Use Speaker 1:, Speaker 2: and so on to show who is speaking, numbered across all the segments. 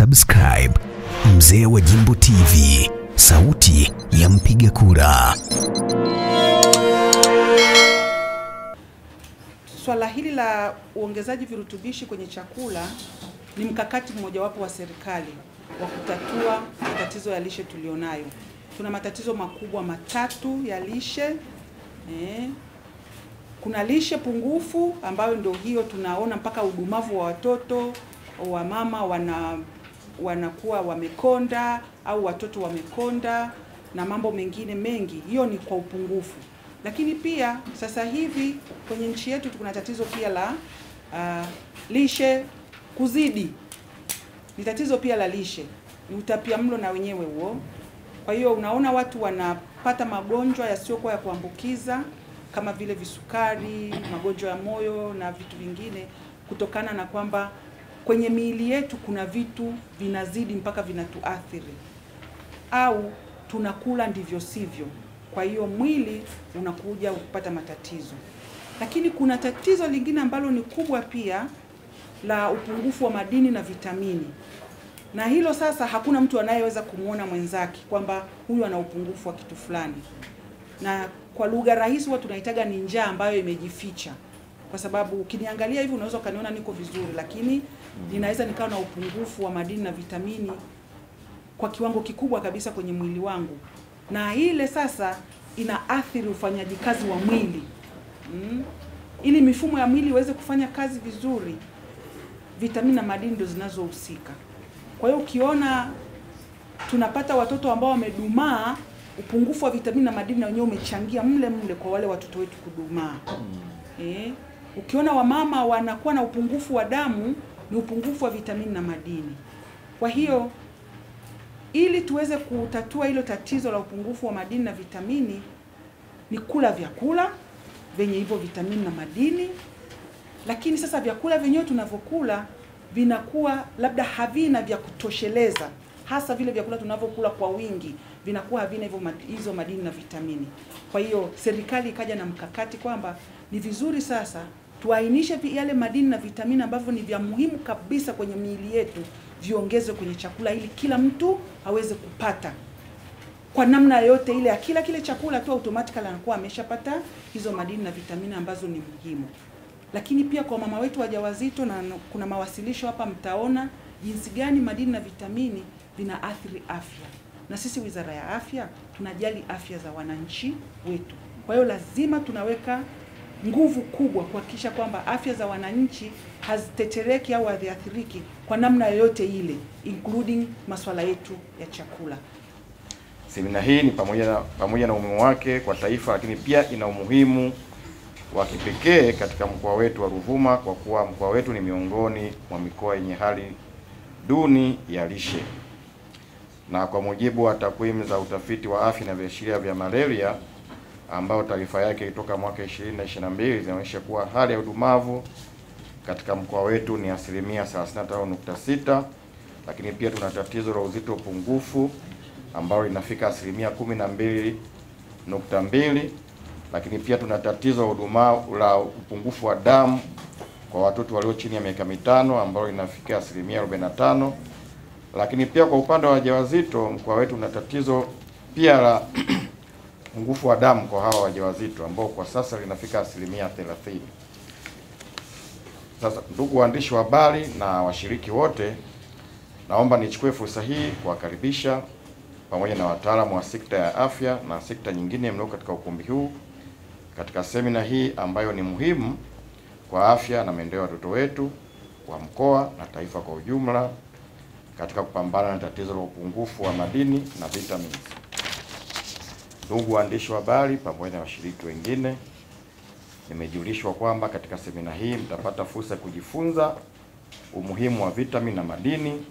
Speaker 1: Subscribe Mzee wa Jimbo TV, sauti ya mpiga kura.
Speaker 2: Swala hili la uongezaji virutubishi kwenye chakula ni mkakati mmojawapo wa serikali wa kutatua matatizo ya lishe tulionayo. Tuna matatizo makubwa matatu ya lishe. Kuna lishe pungufu ambayo ndio hiyo tunaona mpaka udumavu wa watoto, wa mama wanakuwa wamekonda au watoto wamekonda na mambo mengine mengi. Hiyo ni kwa upungufu. Lakini pia sasa hivi kwenye nchi yetu kuna tatizo pia la lishe kuzidi. Ni tatizo pia la lishe. Ni utapiamlo na wenyewe huo. Kwa hiyo unaona watu wanapata magonjwa yasiyokuwa ya kuambukiza kama vile visukari, magonjwa ya moyo na vitu vingine kutokana na kwamba kwenye miili yetu kuna vitu vinazidi mpaka vinatuathiri au tunakula ndivyo sivyo. Kwa hiyo mwili unakuja kupata matatizo. Lakini kuna tatizo lingine ambalo ni kubwa pia la upungufu wa madini na vitamini. Na hilo sasa hakuna mtu anayeweza kumuona mwenzake kwamba huyu ana upungufu wa kitu fulani. Na kwa lugha rahisi huwa tunaitaga ni njaa ambayo imejificha. Kwa sababu ukiniangalia hivi unaweza kaniona niko vizuri, lakini ninaweza nikawa na upungufu wa madini na vitamini kwa kiwango kikubwa kabisa kwenye mwili wangu. Na ile sasa inaathiri ufanyaji kazi wa mwili. Ili mifumo ya mwili iweze kufanya kazi vizuri, vitamini na madini ndio zinazohusika. Kwa hiyo ukiona tunapata watoto ambao wamedumaa, upungufu wa vitamini na madini na wenyewe umechangia mle kwa wale watoto wetu kudumaa. Ukiona wamama wanakuwa na upungufu wa damu, ni upungufu wa vitamini na madini. Kwa hiyo ili tuweze kutatua hilo tatizo la upungufu wa madini na vitamini ni kula vyakula venye hivyo vitamini na madini. Lakini sasa vyakula venyewe tunavyokula vinakuwa labda havina vya kutosheleza, hasa vile vyakula tunavyokula kwa wingi vinakuwa havina hizo madini na vitamini. Kwa hiyo serikali ikaja na mkakati kwamba ni vizuri sasa tuainishe yale madini na vitamini ambavyo ni vya muhimu kabisa kwenye miili yetu, viongezwe kwenye chakula ili kila mtu aweze kupata. Kwa namna yote ile ya kile chakula tu automatically anakuwa ameshapata hizo madini na vitamini ambazo ni muhimu. Lakini pia kwa mama wetu wajawazito, na kuna mawasilisho hapa mtaona jinsi gani madini na vitamini vinaathiri afya. Na sisi Wizara ya Afya tunajali afya za wananchi wetu. Kwa hiyo lazima tunaweka nguvu kubwa kuhakikisha kwamba afya za wananchi hazitetereki au haziathiriki kwa namna yoyote ile, including masuala yetu ya chakula.
Speaker 3: Semina hii ni pamoja na umuhimu wake kwa taifa, lakini pia ina umuhimu wa kipekee katika mkoa wetu wa Ruvuma kwa kuwa mkoa wetu ni miongoni mwa mikoa yenye hali duni ya lishe. Na kwa mujibu wa takwimu za utafiti wa afya na viashiria vya malaria ambao taarifa yake ilitoka mwaka 2022 zinaonyesha kuwa hali ya udumavu katika mkoa wetu ni 35.6%, lakini pia tuna tatizo la uzito pungufu ambao linafika 12.2%, lakini pia tuna tatizo la upungufu wa damu kwa watoto walio chini ya miaka 5 ambao linafika 45%. Lakini pia kwa upande wa wajawazito mkoa wetu una tatizo pia la upungufu wa damu kwa hawa wajawazito ambao kwa sasa linafika 30%. Sasa ndugu waandishi wa habari na washiriki wote, naomba nichukue fursa hii kuwakaribisha pamoja na wataalamu wa sekta ya afya na sekta nyingine mlio katika ukumbi huu katika semina hii ambayo ni muhimu kwa afya na maendeleo ya watoto wetu wa mkoa na taifa kwa ujumla katika kupambana na tatizo la upungufu wa madini na vitamins. Ndugu waandishi wa habari pamoja na washiriki wengine, nimejulishwa kwamba katika semina hii mtapata fursa ya kujifunza umuhimu wa vitamini na madini,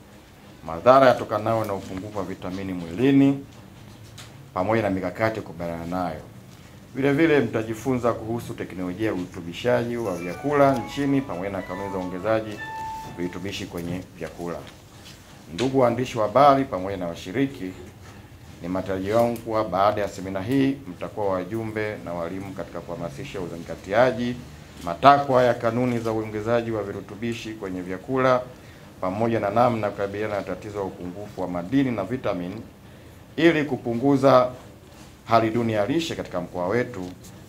Speaker 3: madhara yatokanayo na upungufu wa vitamini mwilini, pamoja na mikakati ya kukabiliana nayo. Vile vile mtajifunza kuhusu teknolojia ya urutubishaji wa vyakula nchini pamoja na kanuni za uongezaji virutubishi kwenye vyakula. Ndugu waandishi wa habari pamoja na washiriki, ni matarajio yangu kuwa baada ya semina hii mtakuwa wajumbe na walimu katika kuhamasisha uzingatiaji matakwa ya kanuni za uongezaji wa virutubishi kwenye vyakula pamoja na namna kukabiliana na tatizo la upungufu wa madini na vitamini ili kupunguza hali duni ya lishe katika mkoa wetu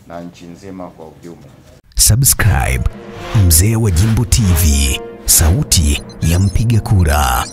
Speaker 3: na nchi nzima kwa ujumla.
Speaker 1: Subscribe Mzee wa Jimbo TV, sauti ya mpiga kura.